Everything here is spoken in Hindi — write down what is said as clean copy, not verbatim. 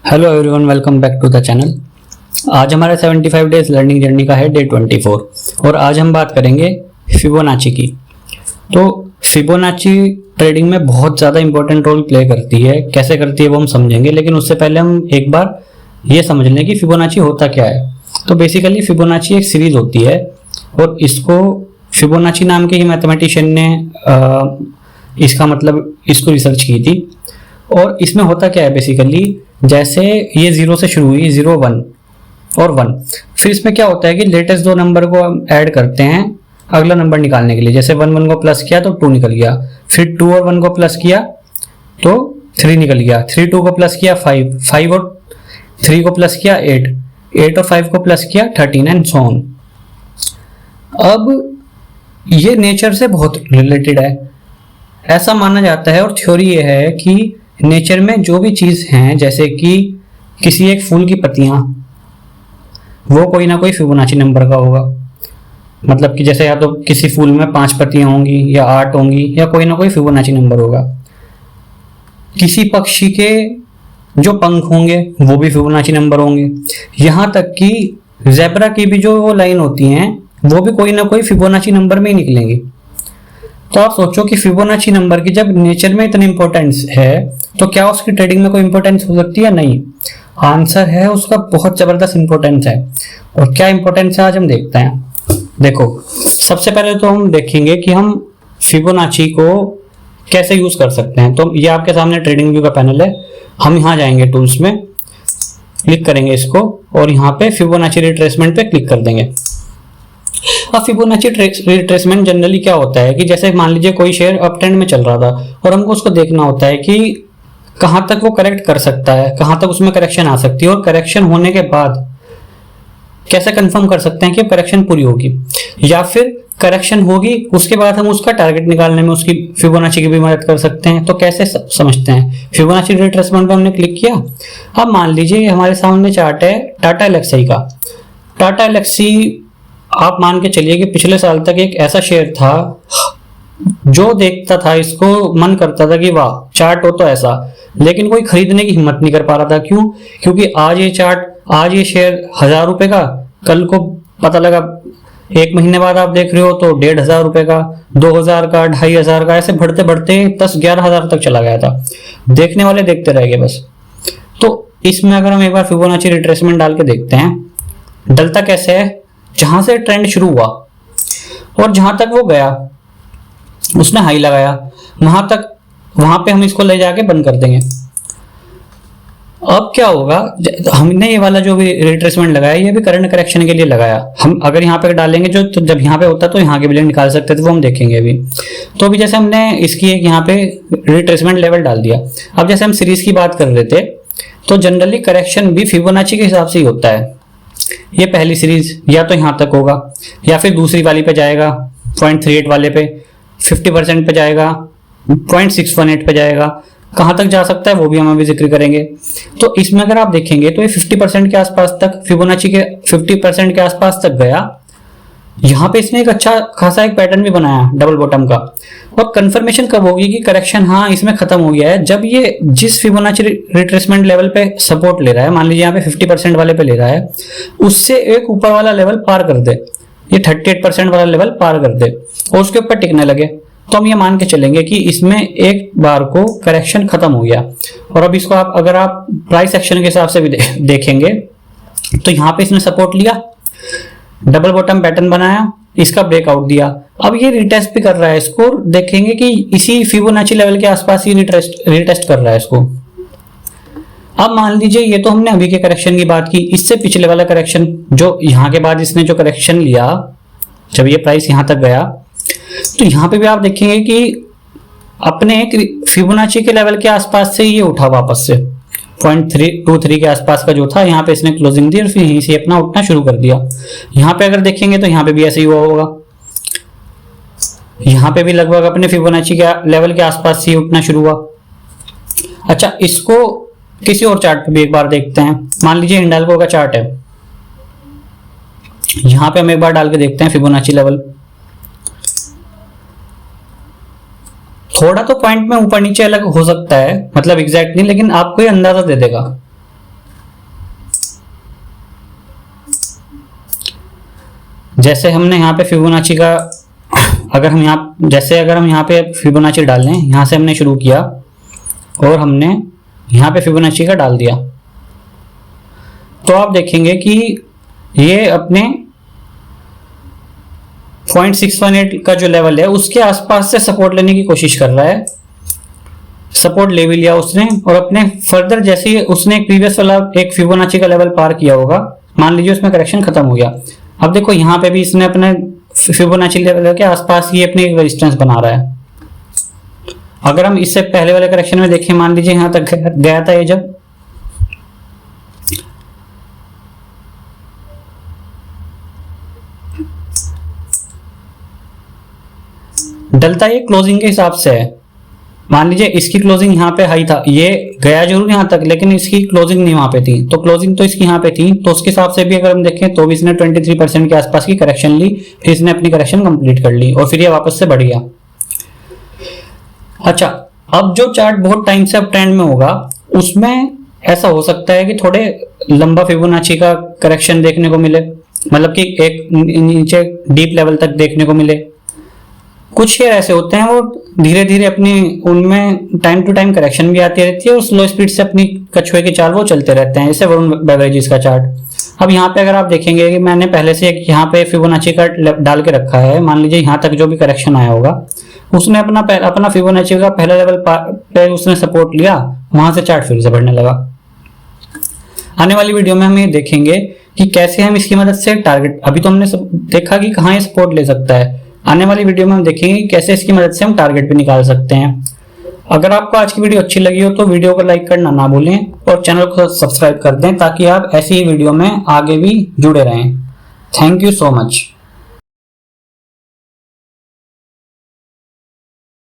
Hello everyone, welcome back to the channel. आज हमारे 75 डेज लर्निंग जर्नी का है डे 24 और आज हम बात करेंगे फिबोनाची की। तो फिबोनाची ट्रेडिंग में बहुत ज़्यादा इंपॉर्टेंट रोल प्ले करती है। कैसे करती है वो हम समझेंगे, लेकिन उससे पहले हम एक बार ये समझ लें कि फिबोनाची होता क्या है। तो बेसिकली फिबोनाची एक सीरीज होती है और इसको फिबोनाची नाम के ही मैथमेटिशियन ने इसको रिसर्च की थी। और इसमें होता क्या है, बेसिकली जैसे ये 0 से शुरू हुई, 0 1 और 1, फिर इसमें क्या होता है कि लेटेस्ट दो नंबर को हम ऐड करते हैं अगला नंबर निकालने के लिए। जैसे 1 1 को प्लस किया तो 2 निकल गया, फिर 2 और 1 को प्लस किया तो 3 निकल गया, 3 2 को प्लस किया 5, 5 और 3 को प्लस किया 8, 8 और 5 को प्लस किया 13 एंड सो ऑन। अब ये नेचर से बहुत रिलेटेड है, ऐसा माना जाता है। और थ्योरी ये है कि नेचर में जो भी चीज हैं, जैसे कि किसी एक फूल की पत्तियां, वो कोई ना कोई फिबोनाची नंबर का होगा। मतलब कि जैसे या तो किसी फूल में 5 पत्तियां होंगी या 8 होंगी या कोई ना कोई फिबोनाची नंबर होगा। किसी पक्षी के जो पंख होंगे वो भी फिबोनाची नंबर होंगे। यहां तक कि ज़ेब्रा की भी जो वो लाइन होती हैं वो भी कोई ना कोई फिबोनाची नंबर में ही निकलेंगी। तो आप सोचो कि फिबोनाची नंबर की जब नेचर में इतनी इंपॉर्टेंस है तो क्या उसकी ट्रेडिंग में कोई इंपॉर्टेंस हो सकती है? नहीं। आंसर है उसका बहुत जबरदस्त इंपॉर्टेंस है। और क्या इंपॉर्टेंस है आज हम देखते हैं। देखो, सबसे पहले तो हम देखेंगे कि हम फिबोनाची को कैसे यूज कर सकते हैं। तो ये आपके सामने ट्रेडिंग व्यू का पैनल है। हम यहाँ जाएंगे, टूल्स में क्लिक करेंगे इसको और यहाँ पे फिबोनाची रिट्रेसमेंट पे क्लिक कर देंगे। अब फिबोनाची रिट्रेसमेंट जनरली क्या होता है कि जैसे मान लीजिए कोई शेयर अप ट्रेंड में चल रहा था और हमको उसको देखना होता है कि कहां तक वो करेक्ट कर सकता है, कहां तक उसमें करेक्शन आ सकती है, और करेक्शन होने के बाद कैसे कंफर्म कर सकते हैं कि करेक्शन पूरी होगी या फिर करेक्शन होगी उसके बाद हम उसका टारगेट निकालने में उसकी फिबोनाची की भी मदद कर सकते हैं। तो कैसे समझते हैं। फिबोनाची रिट्रेसमेंट पे हमने क्लिक किया। अब मान लीजिए हमारे सामने चार्ट है टाटा एल्क्सी का। टाटा एल्क्सी आप मान के चलिए कि पिछले साल तक एक ऐसा शेयर था जो देखता था, इसको मन करता था कि वाह चार्ट हो तो ऐसा, लेकिन कोई खरीदने की हिम्मत नहीं कर पा रहा था। क्यों? क्योंकि आज ये शेयर 1000 रुपए का, कल को पता लगा 1 महीने बाद आप देख रहे हो तो 1500 रुपए का, 2000 का, 2500 का, ऐसे बढ़ते बढ़ते 10-11 हजार तक चला गया था। देखने वाले देखते रह गए बस। तो इसमें अगर हम एक बार फिबोनाची रिट्रेसमेंट डाल के देखते हैं, डलता कैसे है, जहां से ट्रेंड शुरू हुआ और जहां तक वो गया, उसने हाई लगाया, वहां पे हम इसको ले जाके बंद कर देंगे। अब क्या होगा, हमने ये वाला जो भी रिट्रेसमेंट लगाया ये भी करंट करेक्शन के लिए लगाया। हम अगर यहाँ पे डालेंगे जो, तो जब यहाँ पे होता तो यहाँ के भी निकाल सकते थे, वो हम देखेंगे अभी। तो अभी जैसे हमने इसकी एक यहाँ पे रिट्रेसमेंट लेवल डाल दिया। अब जैसे हम सीरीज की बात कर रहे थे तो जनरली करेक्शन भी फिबोनाची के हिसाब से ही होता है। ये पहली सीरीज या तो यहां तक होगा या फिर दूसरी वाली पे जाएगा 0.38 वाले पे, 50% पे जाएगा, 0.618 पे जाएगा, कहां तक जा सकता है वो भी हम अभी जिक्र करेंगे। तो इसमें अगर आप देखेंगे तो ये 50% के आसपास तक, फिबोनाची के 50% के आसपास तक गया। यहाँ पे इसने एक अच्छा खासा एक पैटर्न भी बनाया डबल बॉटम का। और कंफर्मेशन कब होगी कि करेक्शन हाँ इसमें खत्म हो गया है, जब ये जिस फिबोनाची रिट्रेसमेंट लेवल पे सपोर्ट ले रहा है, मान लीजिए यहाँ पे 50% वाले पे ले रहा है, उससे एक ऊपर वाला लेवल पार कर दे, ये 38% वाला लेवल पार कर दे और उसके ऊपर टिकने लगे, तो हम ये मान के चलेंगे कि इसमें एक बार को करेक्शन खत्म हो गया। और अब इसको अगर आप प्राइस एक्शन के हिसाब से भी देखेंगे तो यहाँ पे इसने सपोर्ट लिया, डबल बॉटम पैटर्न बनाया, इसका ब्रेकआउट दिया। अब ये रिटेस्ट भी कर रहा है, इसको देखेंगे कि इसी फिबोनाची लेवल के आसपास ही रिटेस्ट कर रहा है इसको। अब मान लीजिए ये तो हमने अभी के करेक्शन की बात की, इससे पिछले वाला करेक्शन जो यहाँ के बाद इसने जो करेक्शन लिया, जब ये प्राइस यहाँ तक गया, तो यहाँ पे भी आप देखेंगे कि अपने एक फिबोनाची के लेवल के आसपास से ये उठा वापस से 0.323 के आसपास का जो था, यहाँ पे इसने क्लोजिंग दी और फिर यहीं से अपना उठना शुरू कर दिया। यहाँ पे अगर देखेंगे तो यहाँ पे भी ऐसे ही हुआ होगा, यहाँ पे भी लगभग अपने फिबोनाची के लेवल के आसपास से उठना शुरू हुआ। अच्छा, इसको किसी और चार्ट पे भी एक बार देखते हैं। मान लीजिए हिंडाल्को का चार्ट है, यहाँ पे हम एक बार डाल के देखते हैं फिबोनाची लेवल। थोड़ा तो पॉइंट में ऊपर नीचे अलग हो सकता है, मतलब एग्जैक्ट नहीं, लेकिन आपको ये अंदाजा दे देगा। जैसे हमने यहाँ पे फिबोनाची का अगर हम यहाँ पे फिबोनाची डाल लें, यहाँ से हमने शुरू किया और हमने यहाँ पे फिबोनाची का डाल दिया, तो आप देखेंगे कि ये अपने 0.618 का जो लेवल है उसके आसपास से सपोर्ट लेने की कोशिश कर रहा है। सपोर्ट ले भी लिया उसने और अपने फर्दर जैसे ही उसने एक प्रीवियस वाला एक फिबोनाची का लेवल पार किया होगा, मान लीजिए उसमें करेक्शन खत्म हो गया। अब देखो यहाँ पे भी इसने अपने फिबोनाची लेवल के आसपास ही अपनी एक रेजिस्टेंस बना रहा है। अगर हम इससे पहले वाले करेक्शन में देखें, मान लीजिए यहां तक गया था ये, जब डलता ये क्लोजिंग के हिसाब से है। मान लीजिए इसकी क्लोजिंग यहाँ पे हाई था, ये गया जरूर यहाँ तक लेकिन इसकी क्लोजिंग नहीं वहां पे थी, तो क्लोजिंग तो इसकी यहाँ पे थी, तो उसके हिसाब से भी अगर हम देखें तो भी इसने 23% के आसपास की करेक्शन ली, फिर इसने अपनी करेक्शन कंप्लीट कर ली और फिर ये वापस से बढ़ गया। अच्छा, अब जो चार्ट बहुत टाइम से अब ट्रेंड में होगा उसमें ऐसा हो सकता है कि थोड़े लंबा फिबोनाची का करेक्शन देखने को मिले, मतलब कि एक नीचे डीप लेवल तक देखने को मिले। कुछ शेयर ऐसे होते हैं वो धीरे धीरे अपनी उनमें टाइम टू टाइम करेक्शन भी आती रहती है और स्लो स्पीड से अपनी कछुए के चाल वो चलते रहते हैं, जैसे वरुण बेवरेजेस का चार्ट। अब यहाँ पे अगर आप देखेंगे कि मैंने पहले से एक यहाँ पे फिबोनाची का डाल के रखा है, मान लीजिए यहाँ तक जो भी करेक्शन आया होगा उसने अपना फिबोनाची का पहला लेवल पे उसने सपोर्ट लिया, वहां से चार्ट फिर से बढ़ने लगा। आने वाली वीडियो में हम ये देखेंगे कि कैसे हम इसकी मदद से टारगेट, अभी तो हमने देखा कि कहाँ ये सपोर्ट ले सकता है, आने वाली वीडियो में हम देखेंगे कैसे इसकी मदद से हम टारगेट भी निकाल सकते हैं। अगर आपको आज की वीडियो अच्छी लगी हो तो वीडियो को लाइक करना ना भूलें और चैनल को सब्सक्राइब कर दें ताकि आप ऐसी ही वीडियो में आगे भी जुड़े रहें। Thank you so much.